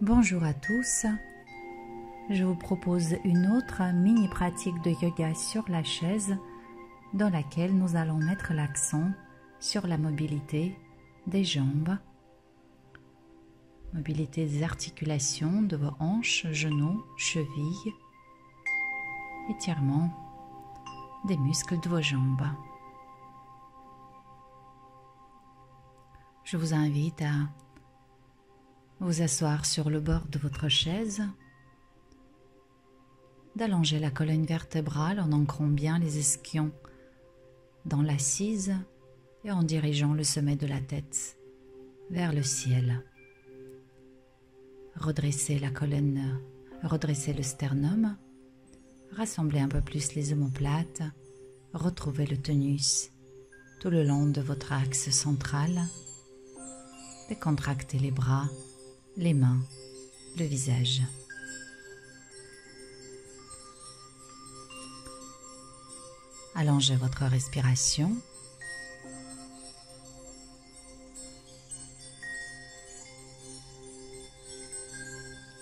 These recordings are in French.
Bonjour à tous, je vous propose une autre mini pratique de yoga sur la chaise dans laquelle nous allons mettre l'accent sur la mobilité des jambes, mobilité des articulations de vos hanches, genoux, chevilles, étirement des muscles de vos jambes. Je vous invite à vous asseoir sur le bord de votre chaise, d'allonger la colonne vertébrale en ancrant bien les ischions dans l'assise et en dirigeant le sommet de la tête vers le ciel. Redressez la colonne, redressez le sternum, rassemblez un peu plus les omoplates, retrouvez le tonus tout le long de votre axe central, décontractez les bras, les mains, le visage. Allongez votre respiration.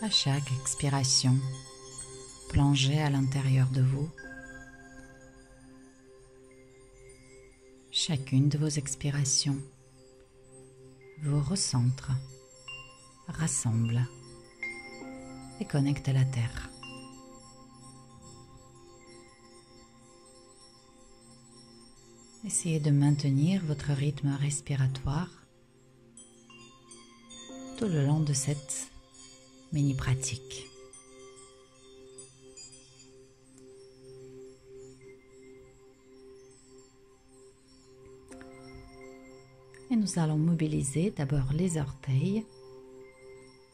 À chaque expiration, plongez à l'intérieur de vous. Chacune de vos expirations vous recentre, rassemble et connecte à la terre. Essayez de maintenir votre rythme respiratoire tout le long de cette mini-pratique. Et nous allons mobiliser d'abord les orteils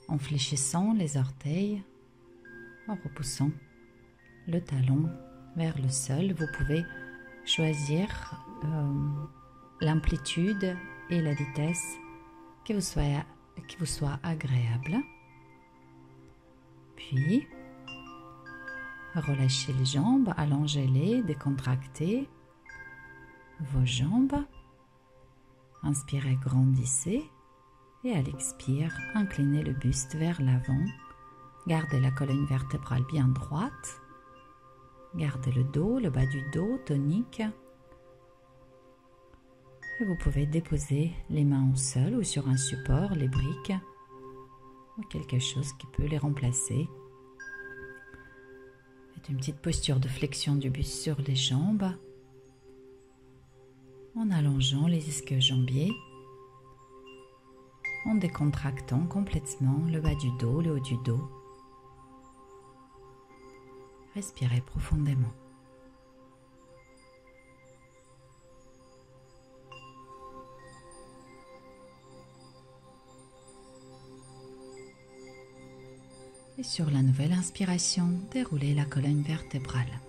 en fléchissant les orteils, en repoussant le talon vers le sol. Vous pouvez choisir l'amplitude et la vitesse qui vous soit agréable. Puis, relâchez les jambes, allongez-les, décontractez vos jambes. Inspirez, grandissez. Et à l'expire, inclinez le buste vers l'avant. Gardez la colonne vertébrale bien droite. Gardez le dos, le bas du dos tonique. Et vous pouvez déposer les mains au sol ou sur un support, les briques, ou quelque chose qui peut les remplacer. Faites une petite posture de flexion du buste sur les jambes, en allongeant les ischio-jambiers, en décontractant complètement le bas du dos, le haut du dos. Respirez profondément. Et sur la nouvelle inspiration, déroulez la colonne vertébrale.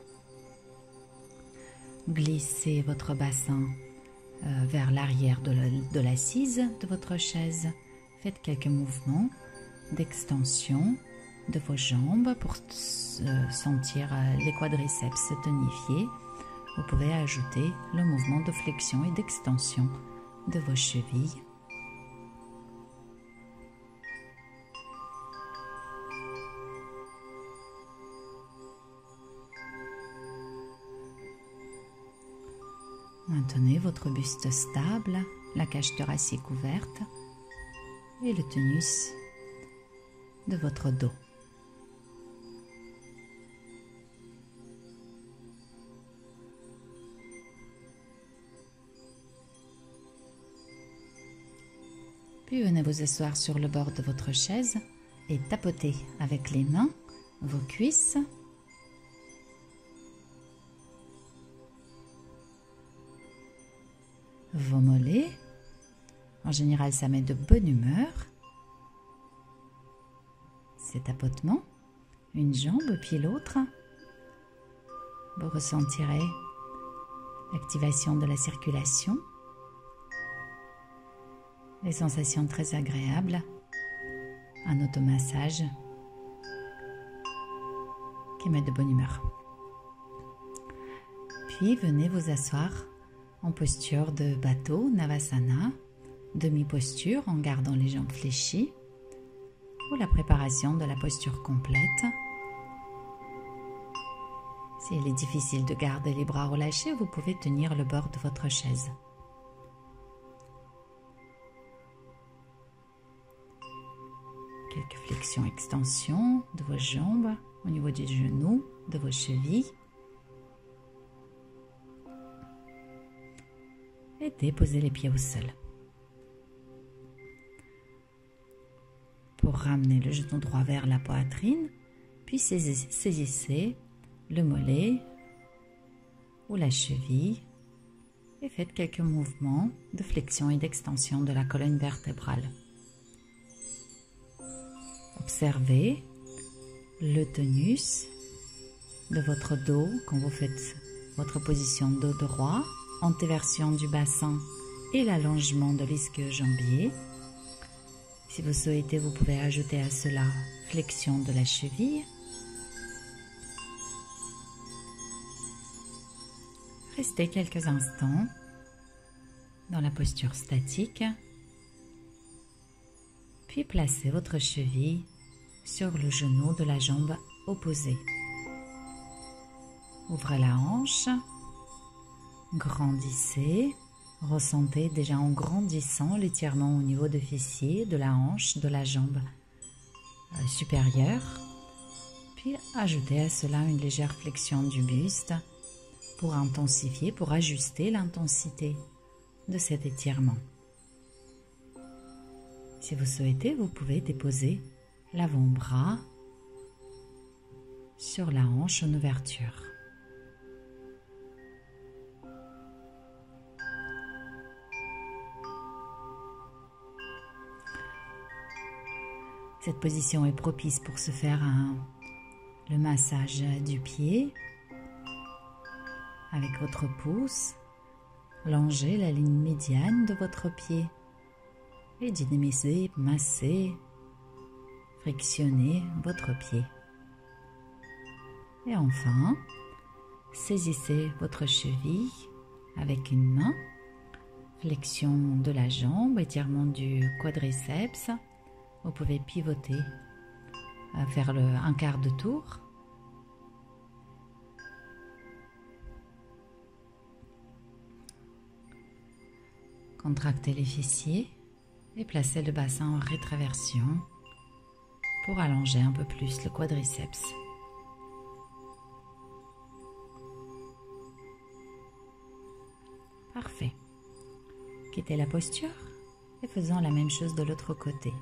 Glissez votre bassin vers l'arrière de l'assise de votre chaise. Faites quelques mouvements d'extension de vos jambes pour sentir les quadriceps se tonifier. Vous pouvez ajouter le mouvement de flexion et d'extension de vos chevilles. Maintenez votre buste stable, la cage thoracique ouverte et le tonus de votre dos. Puis venez vous asseoir sur le bord de votre chaise et tapotez avec les mains vos cuisses. Vos mollets. En général, ça met de bonne humeur. Ces tapotements, une jambe puis l'autre. Vous ressentirez l'activation de la circulation, les sensations très agréables, un automassage qui met de bonne humeur. Puis venez vous asseoir en posture de bateau, Navasana, demi-posture en gardant les jambes fléchies, ou la préparation de la posture complète. S'il est difficile de garder les bras relâchés, vous pouvez tenir le bord de votre chaise. Quelques flexions-extensions de vos jambes au niveau du genou, de vos chevilles. Et déposez les pieds au sol. Pour ramener le genou droit vers la poitrine, puis saisissez le mollet ou la cheville et faites quelques mouvements de flexion et d'extension de la colonne vertébrale. Observez le tonus de votre dos quand vous faites votre position dos droit, antéversion du bassin et l'allongement de l'ischio-jambier. Si vous souhaitez, vous pouvez ajouter à cela flexion de la cheville. Restez quelques instants dans la posture statique, puis placez votre cheville sur le genou de la jambe opposée. Ouvrez la hanche, grandissez, ressentez déjà en grandissant l'étirement au niveau des fessiers, de la hanche, de la jambe supérieure, puis ajoutez à cela une légère flexion du buste pour intensifier, pour ajuster l'intensité de cet étirement. Si vous souhaitez, vous pouvez déposer l'avant-bras sur la hanche en ouverture. Cette position est propice pour se faire le massage du pied. Avec votre pouce, longez la ligne médiane de votre pied et dynamisez, massez, frictionnez votre pied. Et enfin, saisissez votre cheville avec une main, flexion de la jambe, étirement du quadriceps. Vous pouvez pivoter, faire un quart de tour. Contractez les fessiers et placez le bassin en rétraversion pour allonger un peu plus le quadriceps. Parfait. Quittez la posture et faisons la même chose de l'autre côté.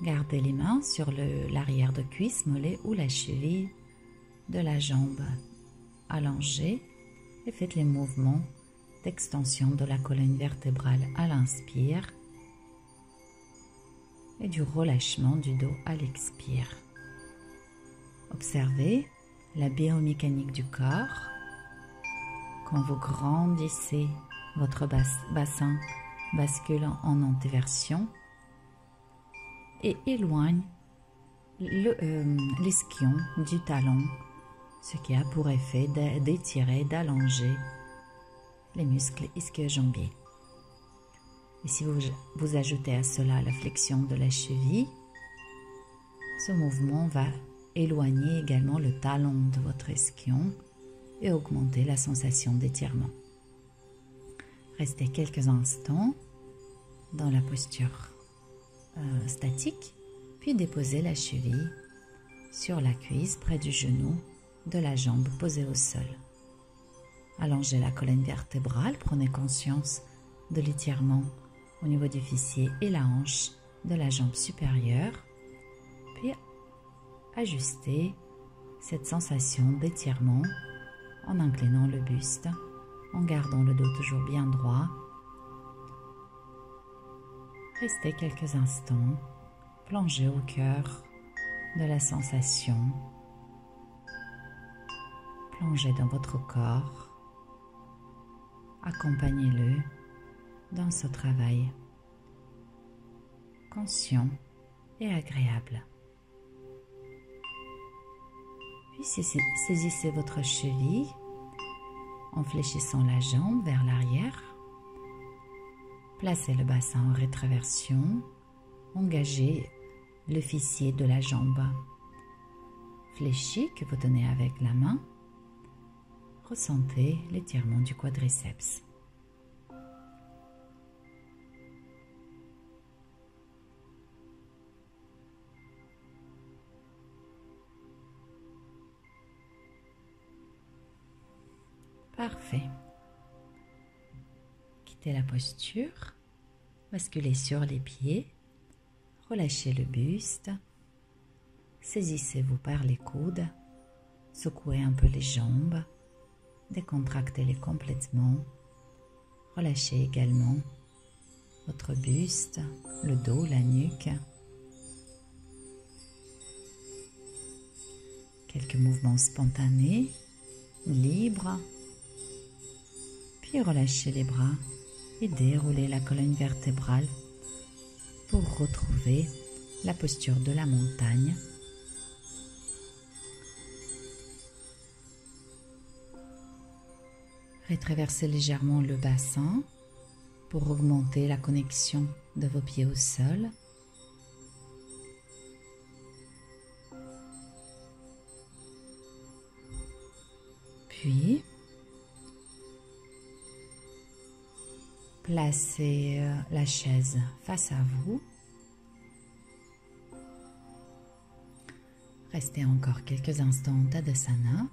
Gardez les mains sur l'arrière de cuisse, mollet ou la cheville de la jambe allongée et faites les mouvements d'extension de la colonne vertébrale à l'inspire et du relâchement du dos à l'expire. Observez la biomécanique du corps. Quand vous grandissez, votre bassin bascule en antéversion et éloigne l'ischion du talon, ce qui a pour effet d'étirer, d'allonger les muscles ischio-jambiers. Et si vous ajoutez à cela la flexion de la cheville, ce mouvement va éloigner également le talon de votre ischion et augmenter la sensation d'étirement. Restez quelques instants dans la posture statique, puis déposez la cheville sur la cuisse près du genou de la jambe posée au sol. Allongez la colonne vertébrale, prenez conscience de l'étirement au niveau du fessier et la hanche de la jambe supérieure, puis ajustez cette sensation d'étirement en inclinant le buste, en gardant le dos toujours bien droit. Restez quelques instants, plongez au cœur de la sensation, plongez dans votre corps, accompagnez-le dans ce travail conscient et agréable. Puis saisissez votre cheville en fléchissant la jambe vers l'arrière. Placez le bassin en rétroversion. Engagez le fessier de la jambe fléchie que vous tenez avec la main. Ressentez l'étirement du quadriceps. Parfait. Quittez la posture, basculez sur les pieds, relâchez le buste, saisissez-vous par les coudes, secouez un peu les jambes, décontractez-les complètement, relâchez également votre buste, le dos, la nuque. Quelques mouvements spontanés, libres. Puis relâchez les bras et déroulez la colonne vertébrale pour retrouver la posture de la montagne. Rétraversez légèrement le bassin pour augmenter la connexion de vos pieds au sol. Puis, placez la chaise face à vous. Restez encore quelques instants en Tadasana.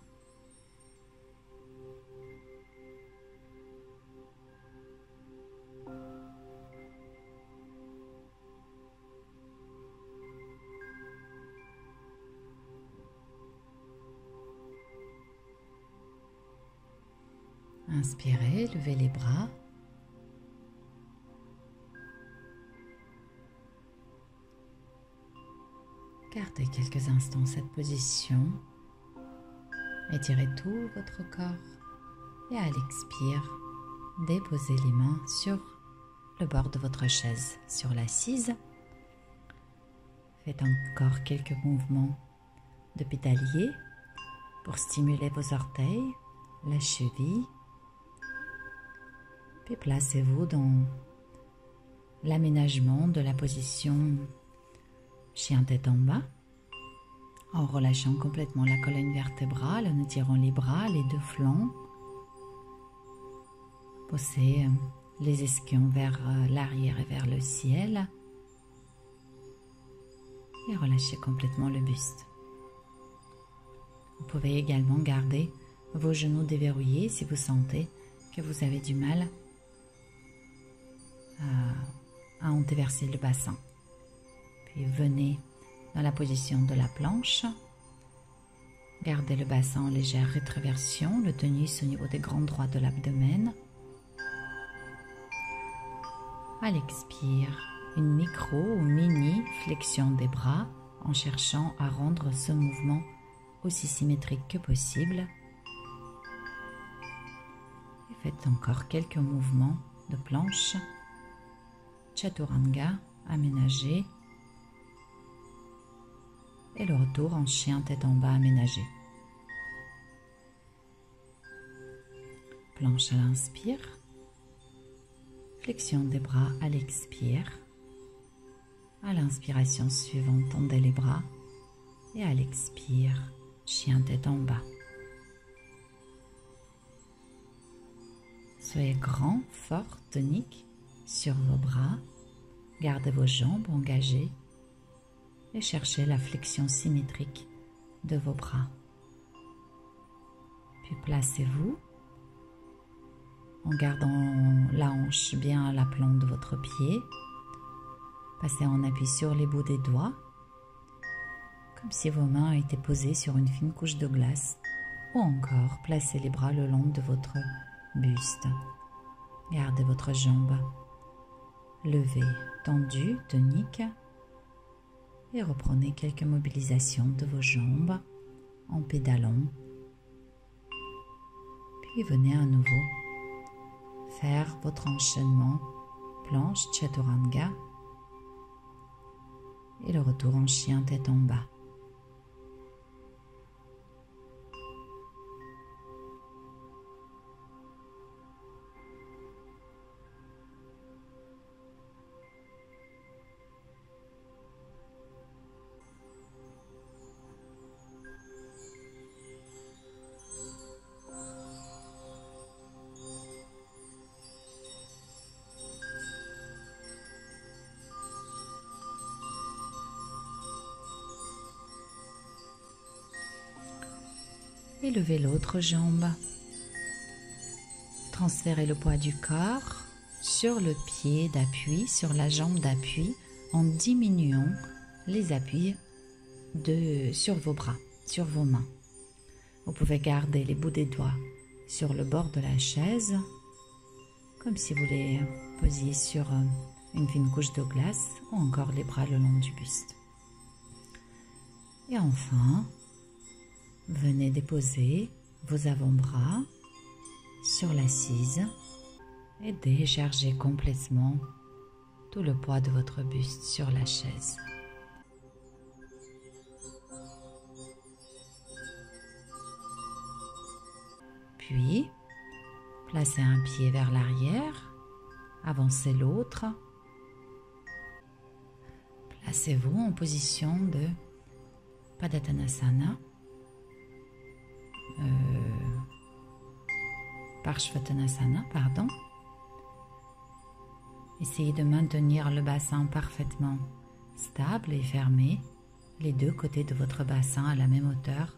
Inspirez, levez les bras. Gardez quelques instants cette position. Étirez tout votre corps et à l'expire, déposez les mains sur le bord de votre chaise, sur l'assise. Faites encore quelques mouvements de pédalier pour stimuler vos orteils, la cheville. Puis placez-vous dans l'aménagement de la position chien tête en bas, en relâchant complètement la colonne vertébrale, en étirant les bras, les deux flancs. Posez les ischions vers l'arrière et vers le ciel. Et relâchez complètement le buste. Vous pouvez également garder vos genoux déverrouillés si vous sentez que vous avez du mal à déverser le bassin. Puis venez dans la position de la planche. Gardez le bassin en légère rétroversion, le tonus au niveau des grands droits de l'abdomen. À l'expire, une micro ou mini flexion des bras en cherchant à rendre ce mouvement aussi symétrique que possible. Et faites encore quelques mouvements de planche. Chaturanga aménagé. Et le retour en chien tête en bas aménagé. Planche à l'inspire. Flexion des bras à l'expire. À l'inspiration suivante, tendez les bras. Et à l'expire, chien tête en bas. Soyez grand, fort, tonique sur vos bras. Gardez vos jambes engagées. Et cherchez la flexion symétrique de vos bras. Puis placez-vous en gardant la hanche bien à l'aplomb de votre pied. Passez en appui sur les bouts des doigts, comme si vos mains étaient posées sur une fine couche de glace, ou encore placez les bras le long de votre buste. Gardez votre jambe levée, tendue, tonique. Et reprenez quelques mobilisations de vos jambes en pédalant. Puis venez à nouveau faire votre enchaînement planche chaturanga et le retour en chien tête en bas. et levez l'autre jambe. Transférez le poids du corps sur le pied d'appui, sur la jambe d'appui, en diminuant les appuis sur vos bras, sur vos mains. Vous pouvez garder les bouts des doigts sur le bord de la chaise, comme si vous les posiez sur une fine couche de glace, ou encore les bras le long du buste. Et enfin, venez déposer vos avant-bras sur l'assise et déchargez complètement tout le poids de votre buste sur la chaise. Puis, placez un pied vers l'arrière, avancez l'autre. Placez-vous en position de Padottanasana, Parshvattanasana, pardon. Essayez de maintenir le bassin parfaitement stable et fermé, les deux côtés de votre bassin à la même hauteur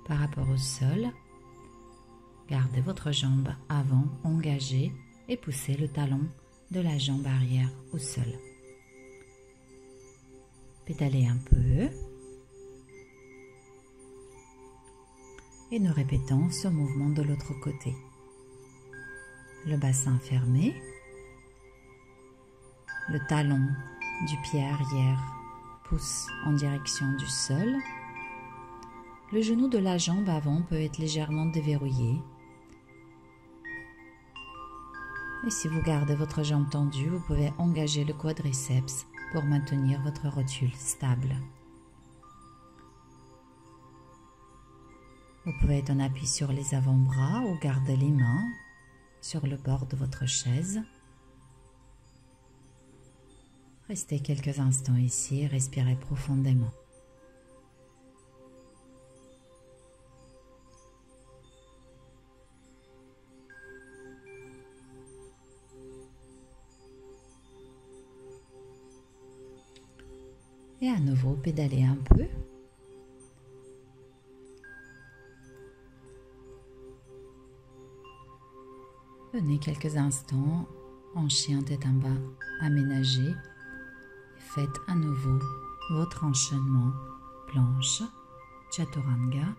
par rapport au sol. Gardez votre jambe avant engagée et poussez le talon de la jambe arrière au sol. Pédalez un peu et nous répétons ce mouvement de l'autre côté. Le bassin fermé, le talon du pied arrière pousse en direction du sol. Le genou de la jambe avant peut être légèrement déverrouillé. Et si vous gardez votre jambe tendue, vous pouvez engager le quadriceps pour maintenir votre rotule stable. Vous pouvez être en appui sur les avant-bras ou garder les mains sur le bord de votre chaise. Restez quelques instants ici et respirez profondément. Et à nouveau, pédalez un peu. Venez quelques instants en chien tête en bas aménagé. Et faites à nouveau votre enchaînement planche, chaturanga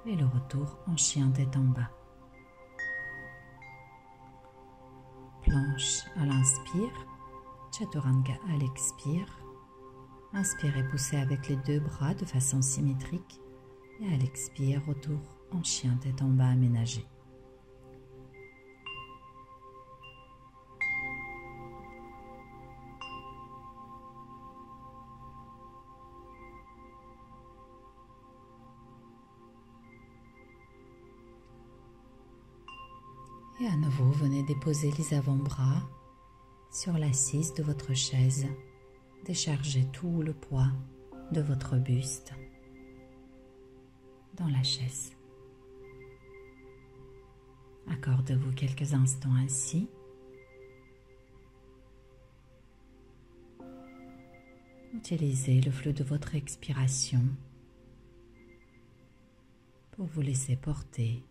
et le retour en chien tête en bas. Planche à l'inspire, chaturanga à l'expire. Inspirez, poussez avec les deux bras de façon symétrique et à l'expire, retour en chien tête en bas aménagé. Et à nouveau, venez déposer les avant-bras sur l'assise de votre chaise. Déchargez tout le poids de votre buste dans la chaise. Accordez-vous quelques instants ainsi. Utilisez le flux de votre expiration pour vous laisser porter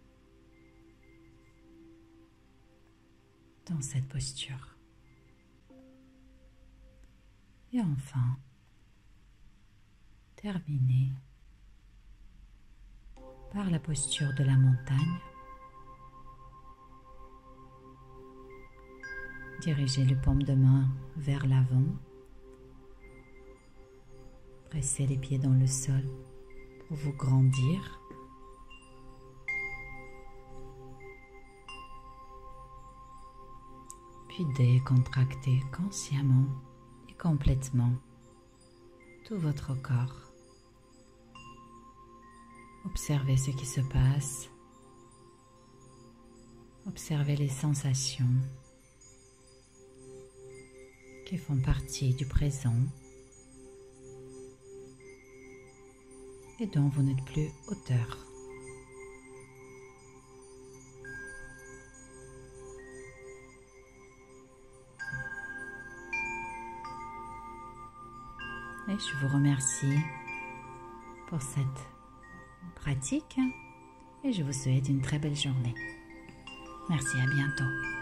dans cette posture. Et enfin, terminez par la posture de la montagne. Dirigez les paumes de main vers l'avant. Pressez les pieds dans le sol pour vous grandir. Puis décontractez consciemment et complètement tout votre corps. Observez ce qui se passe. Observez les sensations qui font partie du présent et dont vous n'êtes plus auteur. Et je vous remercie pour cette pratique et je vous souhaite une très belle journée. Merci, à bientôt.